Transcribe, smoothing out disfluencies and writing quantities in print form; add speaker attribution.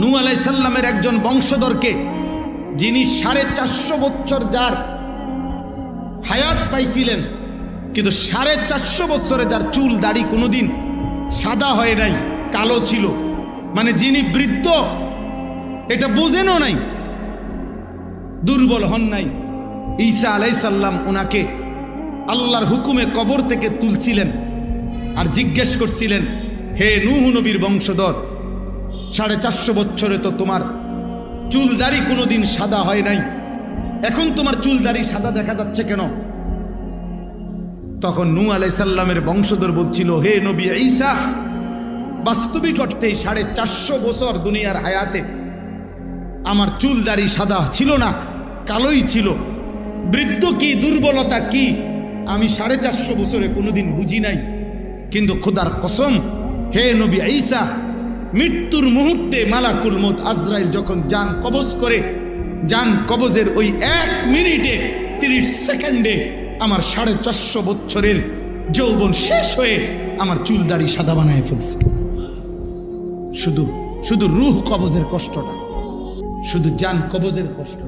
Speaker 1: নূহ আলাইহিস সালামের একজন বংশধরকে, যিনি 450 বছর যার হায়াত পাইছিলেন, কিন্তু 450 বছরে যার চুল দাড়ি কোনোদিন সাদা হয় নাই, কালো ছিল, মানে যিনি বৃদ্ধ এটা বোঝেনও নাই, দুর্বল হন নাই। ঈসা আলাইহিস সালাম ওনাকে আল্লাহর হুকুমে কবর থেকে তুলছিলেন আর জিজ্ঞেস করছিলেন, হে নূহ নবীর বংশধর, 450 বছরে তো তোমার চুল দাড়ি কোনোদিন সাদা হয় নাই, এখন তোমার চুল দাড়ি সাদা দেখা যাচ্ছে কেন? তখন নূহ আলাইহিস সালামের বংশধর বলছিল, হে নবী ঈসা, বাস্তবিক অর্থে 450 বছর দুনিয়ার হায়াতে আমার চুল দাড়ি সাদা ছিল না, কালোই ছিল। বৃদ্ধ কি, দুর্বলতা কি, আমি 450 বছরে কোনোদিন বুঝি নাই। কিন্তু খোদার কসম, হে নবী ঈসা, মৃত্যুর মুহূর্তে মালাকুল মউত আজরাইল যখন জান কবজ করে, জান কবজের ওই 1 মিনিটে 30 সেকেন্ডে আমার 450 বছরের যৌবন শেষ হয়ে আমার চুল দাড়ি সাদা বানায় ফেলছে। শুধু রূহ কবজের কষ্টটা, শুধু জান কবজের কষ্ট।